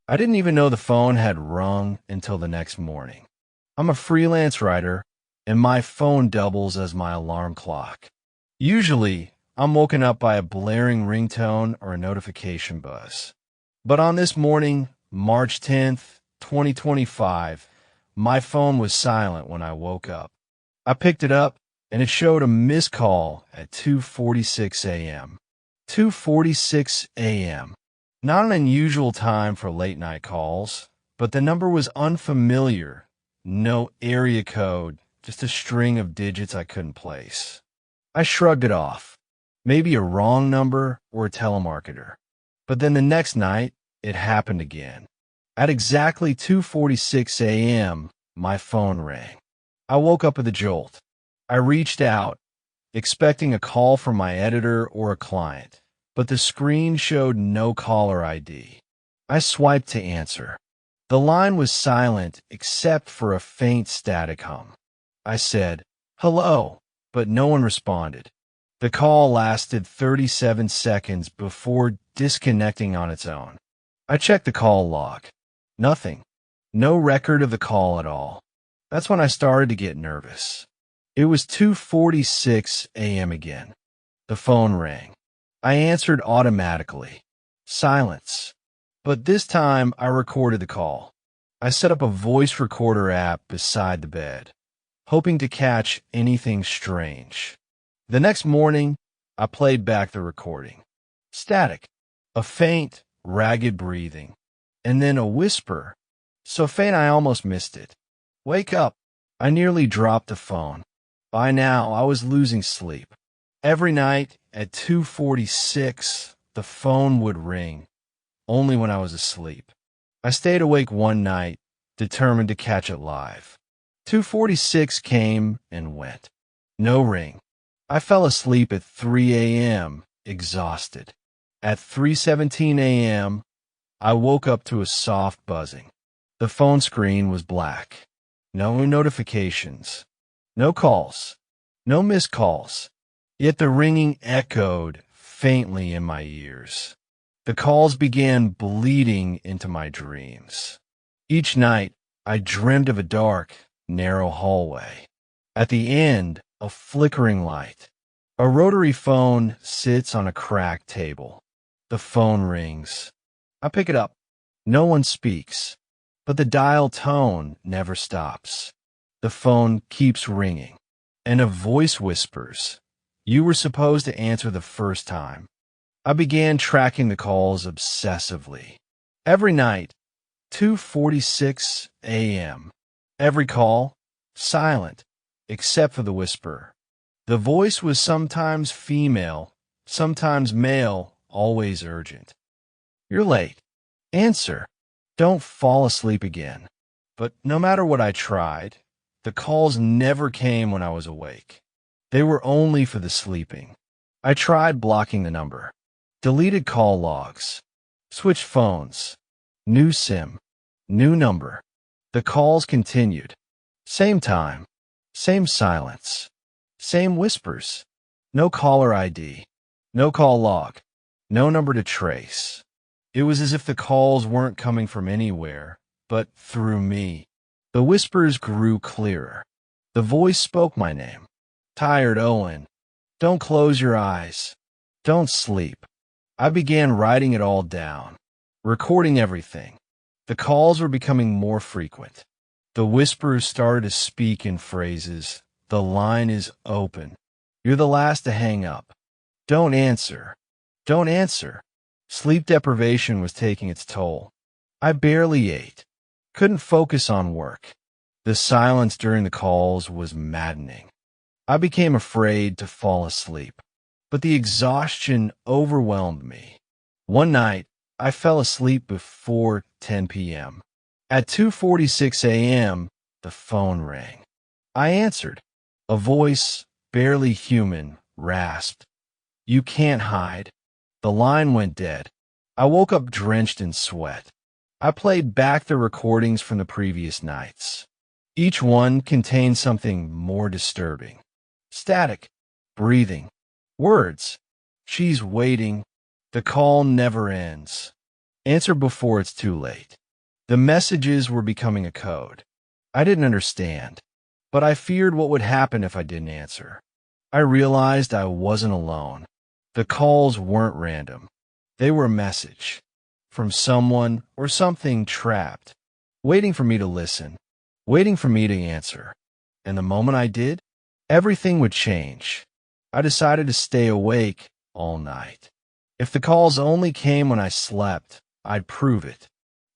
I didn't even know the phone had rung until the next morning. I'm a freelance writer, and my phone doubles as my alarm clock. Usually, I'm woken up by a blaring ringtone or a notification buzz. But on this morning, March 10th, 2025, my phone was silent when I woke up. I picked it up, and it showed a missed call at 2:46 a.m. 2:46 a.m. Not an unusual time for late night calls, but the number was unfamiliar. No area code, just a string of digits I couldn't place. I shrugged it off. Maybe a wrong number or a telemarketer. But then the next night, it happened again. At exactly 2:46 a.m., my phone rang. I woke up with a jolt. I reached out, expecting a call from my editor or a client, but the screen showed no caller ID. I swiped to answer. The line was silent except for a faint static hum. I said, "Hello," but no one responded. The call lasted 37 seconds before disconnecting on its own. I checked the call log. Nothing. No record of the call at all. That's when I started to get nervous. It was 2:46 a.m. again. The phone rang. I answered automatically. Silence. But this time I recorded the call. I set up a voice recorder app beside the bed, hoping to catch anything strange. The next morning, I played back the recording. Static. A faint, ragged breathing. And then a whisper. So faint I almost missed it. "Wake up." I nearly dropped the phone. By now, I was losing sleep. Every night at 2:46, the phone would ring, only when I was asleep. I stayed awake one night, determined to catch it live. 2:46 came and went. No ring. I fell asleep at 3 a.m., exhausted. At 3:17 a.m., I woke up to a soft buzzing. The phone screen was black. No notifications. No calls. No missed calls. Yet the ringing echoed faintly in my ears. The calls began bleeding into my dreams. Each night, I dreamed of a dark, narrow hallway. At the end, a flickering light. A rotary phone sits on a cracked table. The phone rings. I pick it up. No one speaks, but the dial tone never stops. The phone keeps ringing, and a voice whispers, "You were supposed to answer the first time." I began tracking the calls obsessively. Every night, 2:46 a.m. Every call, silent, except for the whisper. The voice was sometimes female, sometimes male, always urgent. "You're late. Answer. Don't fall asleep again." But no matter what I tried, the calls never came when I was awake. They were only for the sleeping. I tried blocking the number, deleted call logs, switched phones, new SIM, new number. The calls continued. Same time, same silence, same whispers. No caller ID, no call log, no number to trace. It was as if the calls weren't coming from anywhere, but through me. The whispers grew clearer. The voice spoke my name. "Tired Owen. Don't close your eyes. Don't sleep." I began writing it all down, recording everything. The calls were becoming more frequent. The whispers started to speak in phrases. "The line is open. You're the last to hang up. Don't answer. Don't answer." Sleep deprivation was taking its toll. I barely ate. Couldn't focus on work. The silence during the calls was maddening. I became afraid to fall asleep, but the exhaustion overwhelmed me. One night, I fell asleep before 10 p.m. At 2:46 a.m., the phone rang. I answered. A voice, barely human, rasped, "You can't hide." The line went dead. I woke up drenched in sweat. I played back the recordings from the previous nights. Each one contained something more disturbing. Static, breathing, words. "She's waiting. The call never ends." Answer before it's too late. The messages were becoming a code. I didn't understand, but I feared what would happen if I didn't answer. I realized I wasn't alone. The calls weren't random. They were a message from someone or something trapped, waiting for me to listen, waiting for me to answer. And the moment I did, everything would change. I decided to stay awake all night. If the calls only came when I slept, I'd prove it.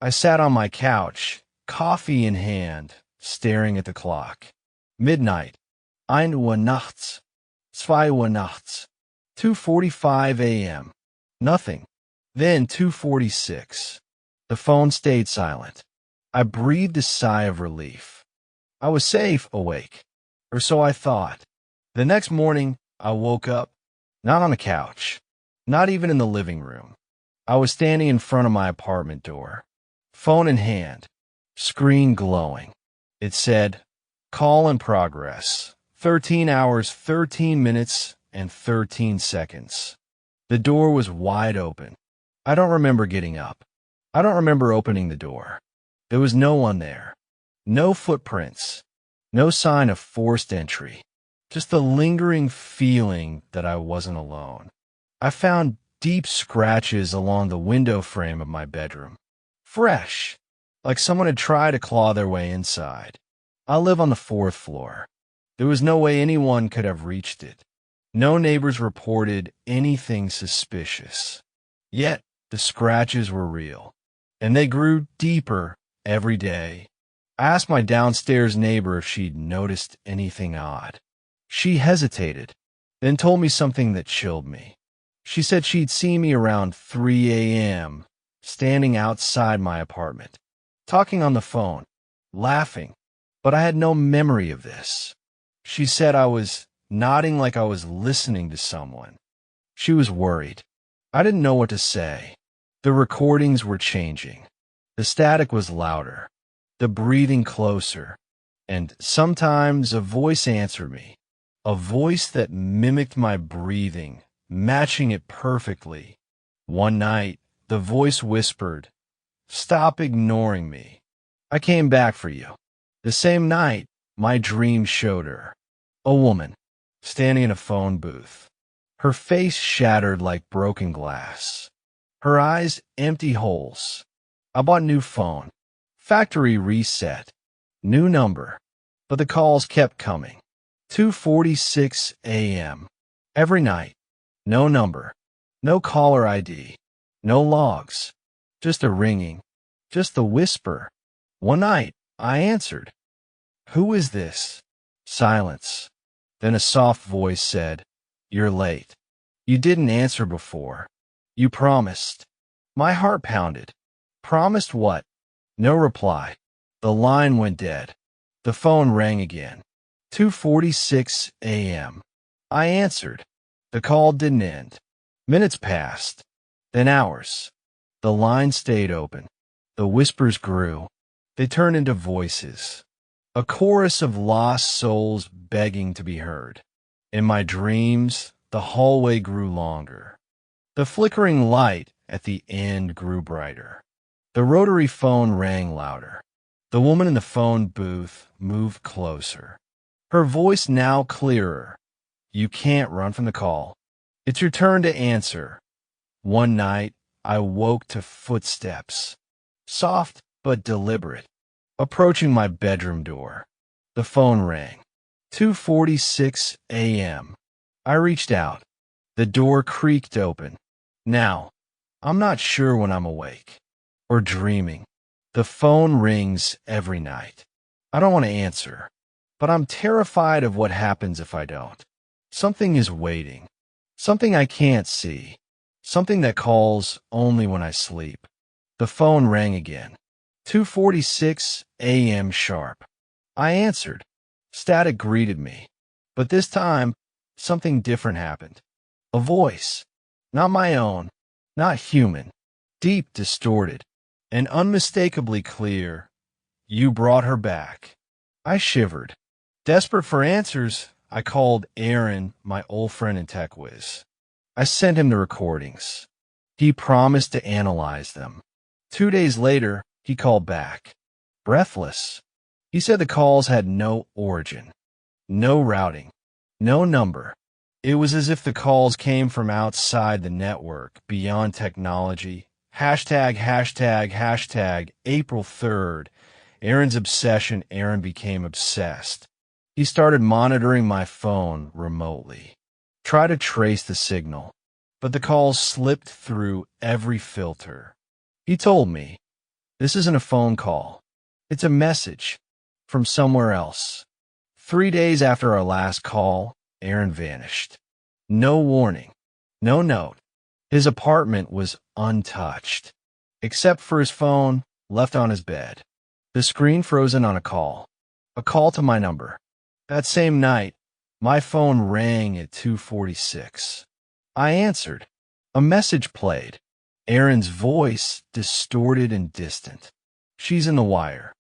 I sat on my couch, coffee in hand, staring at the clock. Midnight. 1 Uhr nachts. 2 Uhr nachts. 2:45 a.m. Nothing. Then 2:46. The phone stayed silent. I breathed a sigh of relief. I was safe awake, or so I thought. The next morning, I woke up, not on a couch, not even in the living room. I was standing in front of my apartment door, phone in hand, screen glowing. It said, "Call in progress, 13 hours, 13 minutes, and 13 seconds." The door was wide open. I don't remember getting up. I don't remember opening the door. There was no one there. No footprints. No sign of forced entry. Just the lingering feeling that I wasn't alone. I found deep scratches along the window frame of my bedroom. Fresh, like someone had tried to claw their way inside. I live on the 4th floor. There was no way anyone could have reached it. No neighbors reported anything suspicious. Yet, the scratches were real, and they grew deeper every day. I asked my downstairs neighbor if she'd noticed anything odd. She hesitated, then told me something that chilled me. She said she'd seen me around 3 a.m., standing outside my apartment, talking on the phone, laughing, but I had no memory of this. She said I was nodding like I was listening to someone. She was worried. I didn't know what to say. The recordings were changing. The static was louder, the breathing closer, and sometimes a voice answered me, a voice that mimicked my breathing, matching it perfectly. One night, the voice whispered, "Stop ignoring me. I came back for you." The same night, my dream showed her, a woman, standing in a phone booth, her face shattered like broken glass, her eyes empty holes. I bought a new phone, factory reset, new number, but the calls kept coming. 2:46 a.m. every night. No number, no caller ID, no logs, just a ringing, just the whisper. One night, I answered. "Who is this?" Silence. Then a soft voice said, "You're late. You didn't answer before. You promised." My heart pounded. Promised what? No reply. The line went dead. The phone rang again. 2:46 a.m. I answered. The call didn't end. Minutes passed. Then hours. The line stayed open. The whispers grew. They turned into voices. A chorus of lost souls begging to be heard. In my dreams, the hallway grew longer. The flickering light at the end grew brighter. The rotary phone rang louder. The woman in the phone booth moved closer. Her voice now clearer. "You can't run from the call. It's your turn to answer." One night, I woke to footsteps, soft but deliberate, approaching my bedroom door. The phone rang. 2:46 a.m. I reached out. The door creaked open. Now, I'm not sure when I'm awake or dreaming. The phone rings every night. I don't want to answer, but I'm terrified of what happens if I don't. Something is waiting. Something I can't see. Something that calls only when I sleep. The phone rang again. 2:46 a.m. sharp. I answered. Static greeted me. But this time, something different happened. A voice. Not my own. Not human. Deep, distorted, and unmistakably clear. "You brought her back." I shivered. Desperate for answers, I called Aaron, my old friend in TechWiz. I sent him the recordings. He promised to analyze them. 2 days later, he called back, breathless. He said the calls had no origin, no routing, no number. It was as if the calls came from outside the network, beyond technology. Hashtag April 3rd. Aaron's obsession. Aaron became obsessed. He started monitoring my phone remotely. Try to trace the signal, but the calls slipped through every filter. He told me, this isn't a phone call. It's a message from somewhere else. 3 days after our last call, Aaron vanished. No warning, no note. His apartment was untouched, except for his phone left on his bed. The screen frozen on a call to my number. That same night, my phone rang at 2:46. I answered. A message played. Erin's voice, distorted and distant. She's in the wire.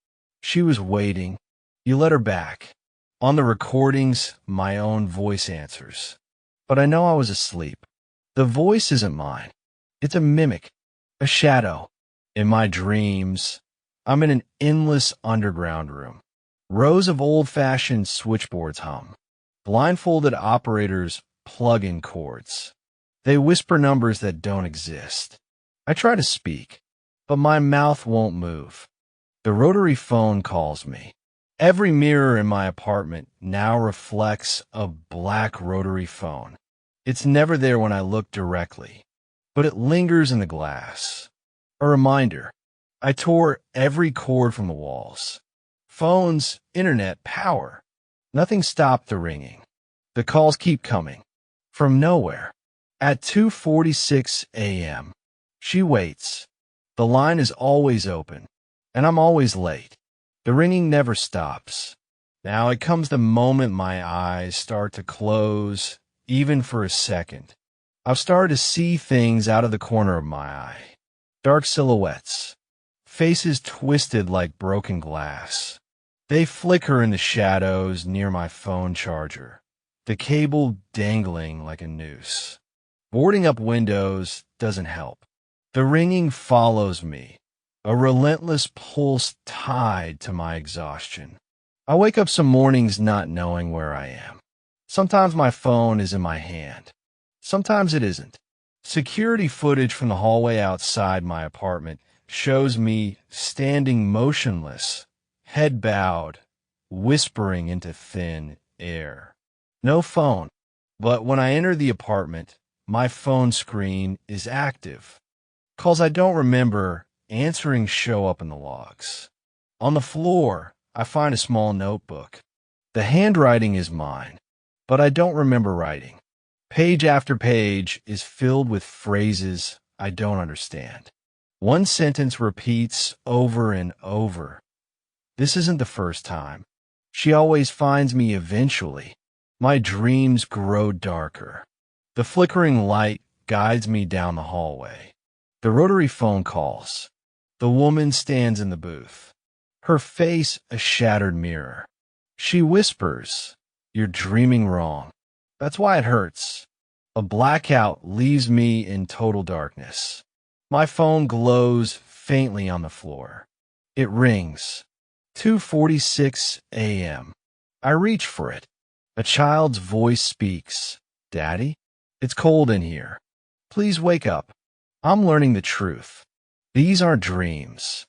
She was waiting. You let her back. On the recordings, my own voice answers. But I know I was asleep. The voice isn't mine. It's a mimic, a shadow. In my dreams, I'm in an endless underground room. Rows of old-fashioned switchboards hum. Blindfolded operators plug in cords. They whisper numbers that don't exist. I try to speak, but my mouth won't move. The rotary phone calls me. Every mirror in my apartment now reflects a black rotary phone. It's never there when I look directly, but it lingers in the glass. A reminder. I tore every cord from the walls. Phones, internet, power. Nothing stopped the ringing. The calls keep coming. From nowhere. At 2:46 a.m., she waits. The line is always open, and I'm always late. The ringing never stops. Now it comes the moment my eyes start to close, even for a second. I've started to see things out of the corner of my eye. Dark silhouettes. Faces twisted like broken glass. They flicker in the shadows near my phone charger. The cable dangling like a noose. Boarding up windows doesn't help. The ringing follows me. A relentless pulse tied to my exhaustion. I wake up some mornings not knowing where I am. Sometimes my phone is in my hand. Sometimes it isn't. Security footage from the hallway outside my apartment shows me standing motionless, head bowed, whispering into thin air. No phone, but when I enter the apartment, my phone screen is active. Calls I don't remember answering show up in the logs. On the floor, I find a small notebook. The handwriting is mine, but I don't remember writing. Page after page is filled with phrases I don't understand. One sentence repeats over and over. This isn't the first time. She always finds me eventually. My dreams grow darker. The flickering light guides me down the hallway. The rotary phone calls. The woman stands in the booth. Her face a shattered mirror. She whispers, "You're dreaming wrong." That's why it hurts. A blackout leaves me in total darkness. My phone glows faintly on the floor. It rings. 2:46 a.m. I reach for it. A child's voice speaks. "Daddy, it's cold in here. Please wake up. I'm learning the truth. These aren't dreams.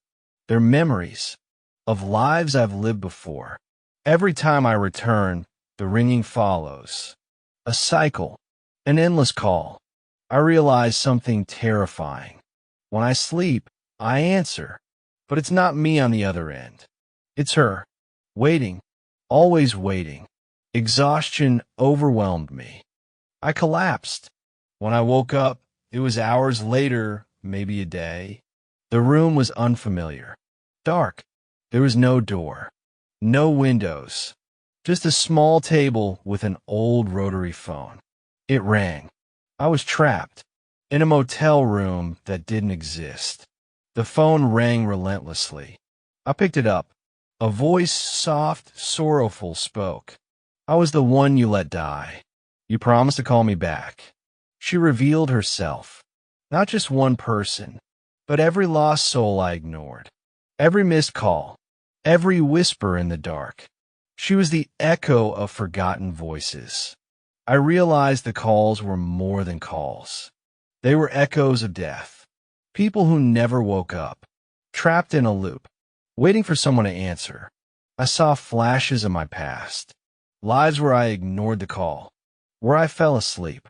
They're memories of lives I've lived before. Every time I return, the ringing follows. A cycle, an endless call. I realize something terrifying. When I sleep, I answer, but it's not me on the other end. It's her, waiting, always waiting. Exhaustion overwhelmed me. I collapsed. When I woke up, it was hours later, maybe a day. The room was unfamiliar. Dark. There was no door. No windows. Just a small table with an old rotary phone. It rang. I was trapped in a motel room that didn't exist. The phone rang relentlessly. I picked it up. A voice, soft, sorrowful, spoke. "I was the one you let die. You promised to call me back." She revealed herself. Not just one person, But every lost soul I ignored. Every missed call. Every whisper in the dark. She was the echo of forgotten voices. I realized the calls were more than calls. They were echoes of death. People who never woke up. Trapped in a loop. Waiting for someone to answer. I saw flashes of my past. Lives where I ignored the call. Where I fell asleep.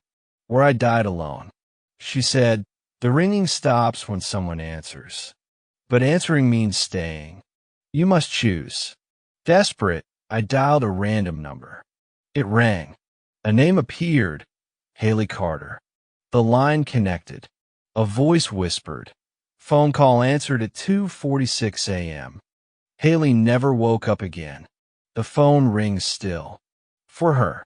Where I died alone. She said, "The ringing stops when someone answers. But answering means staying. You must choose." Desperate, I dialed a random number. It rang. A name appeared. Haley Carter. The line connected. A voice whispered. Phone call answered at 2:46 a.m. Haley never woke up again. The phone rings still. For her.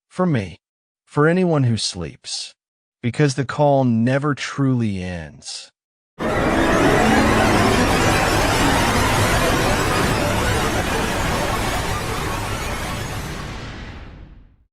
For me. For anyone who sleeps. Because the call never truly ends.